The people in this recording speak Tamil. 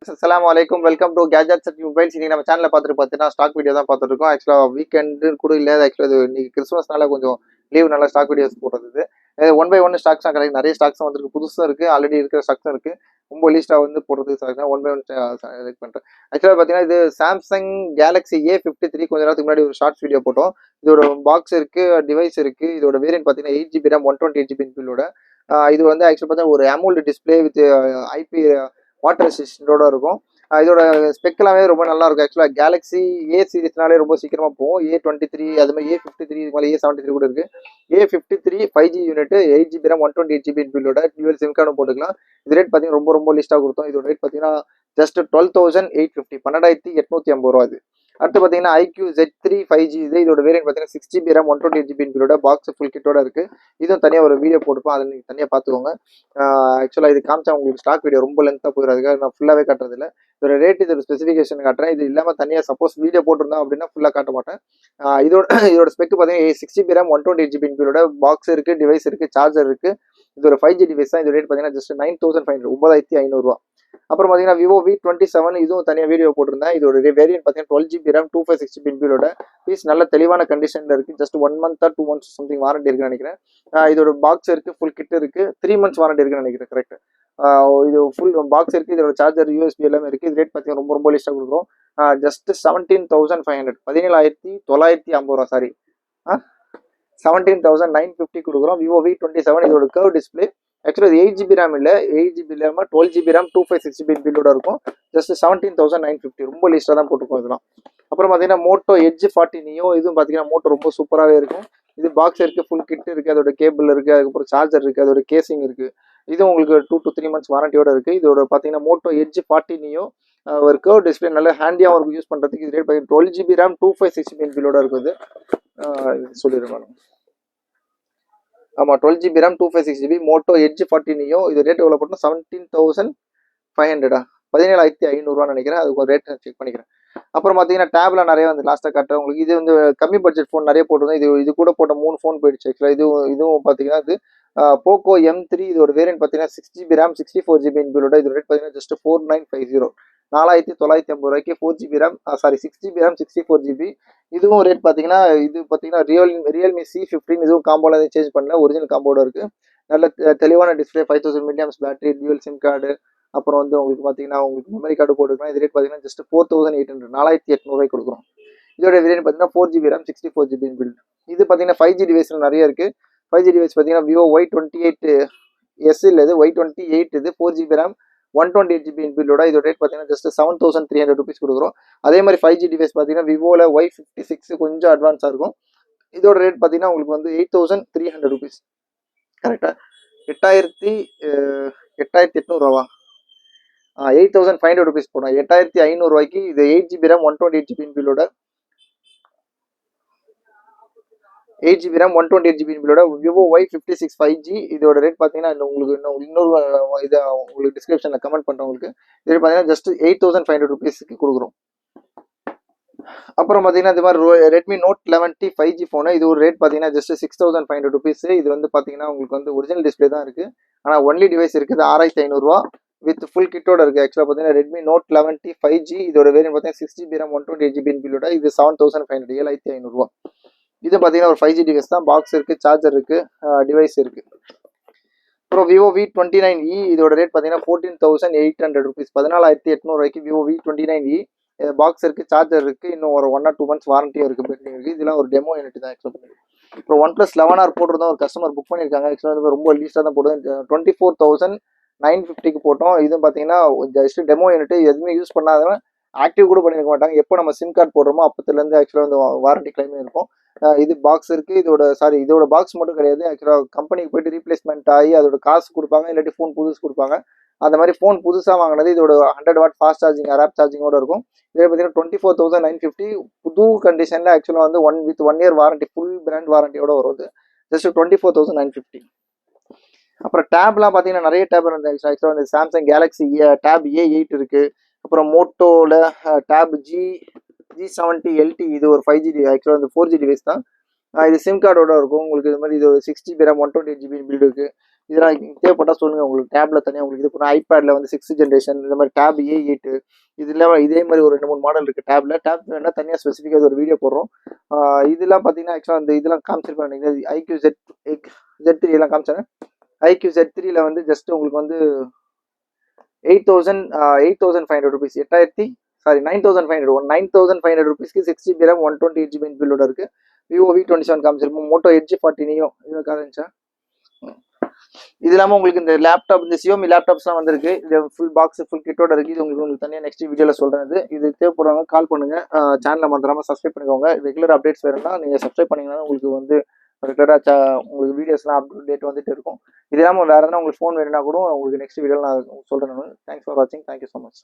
அஸ்ஸலாமு அலைக்கும். Welcome to gadgets at mobiles. இன்னைக்கு நம்ம சேனல்ல பார்த்தீங்கன்னா ஸ்டாக் வீடியோ தான் பார்த்துட்டு இருக்கோம். ஆக்சுவலா வீக்கெண்டு கூட இல்ல. ஆக்சுவலா இது இன்னைக்கு கிறிஸ்மஸ்னால கொஞ்சம் லீவ்னால ஸ்டாக் வீடியோஸ் போடுறது. ஒன் பை ஒன் ஸ்டாக்ஸ் தான் கிடையாது. நிறைய ஸ்டாக்ஸ் வந்திருக்கு. புதுசும் இருக்கு. ஆல்ரெடி இருக்கிற ஸ்டாக்ஸும் இருக்கு. ரொம்ப லீஸ்டா வந்து போடுறது ஒன் பை ஒன் செலக்ட் பண்றேன். ஆக்சுவலா பார்த்தீங்கன்னா இது சாம்சங் கேலக்ஸி A53 கொஞ்ச நேரத்துக்கு முன்னாடி ஒரு ஷார்ட்ஸ் வீடியோ போட்டோம். இதோட பாக்ஸ் இருக்கு, டிவைஸ் இருக்கு. இதோட வேரியன்ட் பார்த்தீங்கன்னா 8 GB RAM 128 GB இன்பில்டோட. இது வந்து ஆக்சுவலா பார்த்தா ஒரு AMOLED display with IP water ரெசிஸ்டன்டோட இருக்கும். இதோட ஸ்பெக் எல்லாமே ரொம்ப நல்லா இருக்கும். ஆக்சுவலாக கேலக்ஸி ஏ சீரிஸ்னாலே ரொம்ப சீக்கிரமா போகும். A23 அது மாதிரி A53 இது மாதிரி A73 கூட இருக்கு. A53 5G unit 8 GB RAM 128 GB இன்பில்டோட டியூவல் சிம் கார்டும் போட்டுக்கலாம். இது ரேட் பார்த்தீங்கன்னா ரொம்ப லீஸ்டாக கொடுத்தோம். இதோட ரேட் பார்த்தீங்கன்னா ஜஸ்ட் 12,850 12,850 ரூபா. இது அடுத்து பார்த்தீங்கன்னா IQ Z3 5G இதோட வேரியன்ட் பார்த்தீங்கன்னா 6 GB RAM 128 GB இன்பில்டோட பாக்ஸ் ஃபுல் கிட்டோட இருக்கு. இதுவும் தனியாக ஒரு வீடியோ போட்டுப்போம். அதில் நீங்கள் தனியாக பார்த்துக்கோங்க. ஆக்சுவலாக இது காமிச்சா உங்களுக்கு ஸ்டாக் வீடியோ ரொம்ப லென்த்தாக போயிடாதுங்க. நான் ஃபுல்லாகவே காட்டுறதில்ல. இதோட ரேட் இதோட ஸ்பெசிஃபிகேஷன் காட்டுறேன். இது இல்லாமல் தனியாக சப்போஸ் வீடியோ போட்டிருந்தோம் அப்படின்னா ஃபுல்லாக காட்ட மாட்டேன். இதோட ஸ்பெக் பார்த்தீங்கன்னா 6 GB RAM 128 GB இன்பில்டோட பாக்ஸ் இருக்கு, டிவைஸ் இருக்கு, சார்ஜர் இருக்கு. இது ஒரு 5G டிவைஸ் தான். இது ரேட் பார்த்தீங்கன்னா ஜஸ்ட் 9,500 9,500 ரூபா. அப்புறம் பார்த்தீங்கன்னா விவோ V27 இதுவும் தனியாக வீடியோ போட்டிருந்தேன். இதோட வேரியன்ட் பார்த்தீங்கன்னா 12 GB RAM 256 GB இன்பில்டோட பீஸ் நல்ல தெளிவான கண்டிஷனில் இருக்கு. Just 1 month 2 months something warranty இருக்குன்னு நினைக்கிறேன். இதோட பாக்ஸ் இருக்கு, ஃபுல் கிட் இருக்கு, 3 months வாரண்டி இருக்குன்னு நினைக்கிறேன். கரெக்ட். இது ஃபுல் பாக்ஸ் இருக்கு. இதோட சார்ஜர் USB எல்லாமே இருக்கு. இது ரேட் பார்த்தீங்கன்னா ரொம்ப லீஸ்டாக கொடுக்குறோம். ஜஸ்ட் 17,500 17,950 ரூபா. சாரி 17,950 கொடுக்குறோம். விவோ V27 இதோட கர்வ் டிஸ்பிளே. ஆக்சுவலாக இது 8 GB RAM இல்லை, 8 GB இல்லாமல் 12 GB RAM 256 GB பில்லோட இருக்கும். ஜஸ்ட் 17,950 ரொம்ப லீஸ்டாக தான் போட்டுருக்கோம் இதெல்லாம். அப்புறம் பார்த்தீங்கன்னா மோட்டோ எட்ஜ் 40 நியோ இதுவும் பார்த்தீங்கன்னா மோட்டோ ரொம்ப சூப்பராகவே இருக்கும். இது பாக்ஸ் இருக்கு, ஃபுல் கிட் இருக்கு, அதோட கேபிள் இருக்கு, அதுக்கப்புறம் சார்ஜர் இருக்கு, அதோட கேசிங் இருக்கு. இது உங்களுக்கு 2 to 3 months வாரண்டியோட இருக்கு. இதோட பார்த்தீங்கன்னா மோட்டோ எட்ஜ் 40 நியோ ஒரு கர்வ் டிஸ்பிளே நல்ல ஹேண்டியாகவும் இருக்கும் யூஸ் பண்ணுறதுக்கு. இது ரேட் பார்த்தீங்கன்னா 12 GB RAM 256 GB பில்லோட இருக்குது. சொல்லிடுவேன். ஆமாம் 12 GB RAM 256 GB Moto Edge 40 Neo இது ரேட் எவ்வளோ போட்டோம் 17,500 17,500 நினைக்கிறேன். அதுக்கு ஒரு ரேட் செக் பண்ணிக்கிறேன். அப்புறம் பார்த்தீங்கன்னா டேப்ல நிறைய வந்து லாஸ்ட்டாக காட்டுறேன் உங்களுக்கு. இது வந்து கம்மி பட்ஜெட் ஃபோன் நிறைய போட்டிருந்தோம். இது கூட போட்ட 3 ஃபோன் போயிடுச்சு. ஆக்சுவலாக இதுவும் பார்த்தீங்கன்னா இது போக்கோ M3 இதோட வேரியன்ட் பார்த்தீங்கன்னா 6 GB RAM 64 GB இன்பில்டோட இது ரேட் பார்த்தீங்கன்னா ஜஸ்ட் 4,950 4,950 ரூபாய்க்கு 4 GB RAM 6 GB RAM 64 GB. இதுவும் ரேட் பார்த்தீங்கன்னா இது பார்த்தீங்கன்னா ரியல்மி C15 இதுவும் காம்போல எதுவும் சேஞ்ச் பண்ணல, ஒரிஜினல் காம்போட இருக்கு. நல்ல தெளிவான display, 5000 mAh battery, dual sim card, அப்புறம் வந்து உங்களுக்கு பார்த்தீங்கன்னா உங்களுக்கு மெமரி கார்டு போட்டுக்கலாம். இது ரேட் பார்த்தீங்கன்னா ஜஸ்ட் 4,800 4,800 கொடுக்குறோம். இதோட வேரியன்ட் பார்த்தீங்கன்னா 4 GB RAM 64 GB பில்ட். இது பார்த்தீங்கன்னா 5G டிவைஸ்ல நிறைய இருக்கு. 5G டிவைஸ் பார்த்தீங்கன்னா விவோ Y28S இல்லை, இது Y28 இது 4 GB RAM 128 GB பில்லோட இதோட ரேட் பார்த்தீங்கன்னா ஜஸ்ட் 7,300 rupees கொடுக்குறோம். அதே மாதிரி 5G டிவைஸ் பார்த்தீங்கன்னா விவோல Y56 கொஞ்சம் அட்வான்ஸாக இருக்கும். இதோட ரேட் பார்த்தீங்கன்னா உங்களுக்கு வந்து 8,300 rupees. கரெக்டாக 8,800 ரூபா. 8,500 rupees போடும். 8,500 ரூபாய்க்கு இது 8 GB RAM 128 GB பில்லோட 8 GB RAM 128 GB பில்லோட விவோ Y56 5G இதோட ரேட் பார்த்தீங்கன்னா உங்களுக்கு இன்னொரு இதை உங்களுக்கு டிஸ்கிரிப்ஷனில் கமெண்ட் பண்ணுறேன். உங்களுக்கு இது பார்த்தீங்கன்னா ஜஸ்ட் 8,500 rupeesக்கு கொடுக்குறோம். அப்புறம் பார்த்தீங்கன்னா இது மாதிரி Redmi note 11T 5G phone இது ஒரு ரேட் பார்த்தீங்கன்னா ஜஸ்ட் 6,500 rupees. இது வந்து பார்த்தீங்கன்னா உங்களுக்கு வந்து ஒரிஜினல் டிஸ்பிளே தான் இருக்குது, ஆனால் ஒன்லி டிவைஸ் இருக்குது 6,500 ரூபா வித் ஃபுல் கிட்டோட இருக்குது. ஆக்சுவலாக பார்த்தீங்கன்னா ரெட்மி நோட் 11T 5G இதோட வேரியன்ட் பார்த்தீங்கன்னா 6 GB RAM 128 GB பில்லோட இது 7,500 7,500 ரூபா. இது பார்த்தீங்கன்னா ஒரு 5G டிவைஸ் தான். பாக்ஸ் இருக்குது, சார்ஜர் இருக்குது, டிவைஸ் இருக்குது. அப்புறம் விவோ V29e இதோட ரேட் பார்த்தீங்கன்னா 14,800 rupees 14,800 ரூபாய்க்கு விவோ V29e பாக்ஸ் இருக்கு, சார்ஜர் இருக்கு, இன்னும் ஒரு 1 or 2 months வாரண்டியும் இருக்கு, பெண்டிங் இருக்கு. இதெல்லாம் ஒரு டெமோ யூனிட் தான் ஆக்சுவலாக. இப்போ OnePlus 11R போட்டிருந்தோம், ஒரு கஸ்டமர் புக் பண்ணியிருக்காங்க. ஆக்சுவலாக ரொம்ப லீஸ்டாக தான் போடுவோம். 24,950 போட்டோம். இதுவும் பார்த்தீங்கன்னா ஜஸ்ட் டெமோ யூனிட், எதுவுமே யூஸ் பண்ணாதவன் ஆக்டிவ் கூட பண்ணியிருக்க மாட்டாங்க. எப்போ நம்ம சிம் கார்டு போடுறோமோ அப்போத்துலேருந்து ஆக்சுவலாக வந்து வாரண்டி கிளைமே இருக்கும். இது பாக்ஸ் இருக்கு. இதோட பாக்ஸ் மட்டும் கிடையாது. ஆக்சுவலாக கம்பெனிக்கு போயிட்டு ரீப்ளேஸ்மெண்ட் ஆகி அதோட காசு கொடுப்பாங்க, இல்லாட்டி ஃபோன் புதுசு கொடுப்பாங்க. அந்த மாதிரி ஃபோன் புதுசாக வாங்கினது இதோட 100 watt ஃபாஸ்ட் சார்ஜிங் ரேப் சார்ஜிங்கோட இருக்கும். இதில் பார்த்தீங்கன்னா 24,950 புது கண்டிஷனில் ஆக்சுவலாக வந்து 1 year வாரண்டி, ஃபுல் பிராண்ட் வாரண்டியோட வருது. ஜஸ்ட் 24,950. அப்புறம் டேப்லாம் பார்த்தீங்கன்னா நிறைய டேப் இருந்தது. ஆக்சுவலாக வந்து சாம்சங் கேலக்ஸி டேப் A8 இருக்கு. அப்புறம் மோட்டோவில் டேப் G70 LT இது ஒரு 5G ஆக்சுவலாக வந்து 4G டிவைஸ் தான். இது சிம் கார்டோட இருக்கும் உங்களுக்கு. இது மாதிரி இது ஒரு 6 GB RAM 128 GB பில்டு இருக்கு. இதெல்லாம் தேவைப்பட்டால் சொல்லுங்கள். உங்களுக்கு டேப்ல தனியாக உங்களுக்கு இது பண்ண ஐபேடில் வந்து 6th ஜென்ரேஷன் இந்த மாதிரி டேப் A8 இதில் இதே மாதிரி ஒரு 2 3 மாடல் இருக்குது. டேப் வேணால் தனியாக ஸ்பெசிஃபிக்காக ஒரு வீடியோ போடுறோம். இதெல்லாம் பார்த்தீங்கன்னா ஆக்சுவலாக அந்த இதெல்லாம் காமிச்சிருப்பாங்க. IQ Z3 எல்லாம் காமிச்சாங்க. IQ Z3ல வந்து ஜஸ்ட் உங்களுக்கு வந்து 8,500 rupees 9,500 rupeesக்கு 6GB RAM 128GB பில்லோட இருக்கு. Vivo V27 காமிச்சிருப்போம். Moto Edge 40 Neo இது காமிச்சா. இது இல்லாமல் உங்களுக்கு இந்த லேப்டாப் இந்த Xiaomi லேப்டாப்ஸ்லாம் வந்திருக்கு. இது ஃபுல் பாக்ஸ் ஃபுல் கிட்டோட இருக்கு. இது உங்களுக்கு தனியாக நெக்ஸ்ட் வீடியோவில் சொல்கிறேன். இது தேவைப்படுறவங்க கால் பண்ணுங்க. சேனலை மறந்துடாமல் சப்ஸ்கிரைப் பண்ணிக்கோங்க. ரெகுலர் அப்டேட்ஸ் வேணும்னா நீங்கள் சப்ஸ்கிரைப் பண்ணிங்கன்னா உங்களுக்கு வந்து ரெகுலராக உங்களுக்கு வீடியோஸ்லாம் அப்டேட் வந்துட்டு இருக்கும். இது இல்லாமல் வேறு எதனா உங்களுக்கு ஃபோன் வேணும்னா கூட உங்களுக்கு நெக்ஸ்ட் வீடியோவில் நான் சொல்கிறேன். தேங்க்ஸ் ஃபார் வாட்சிங். Thank you so much.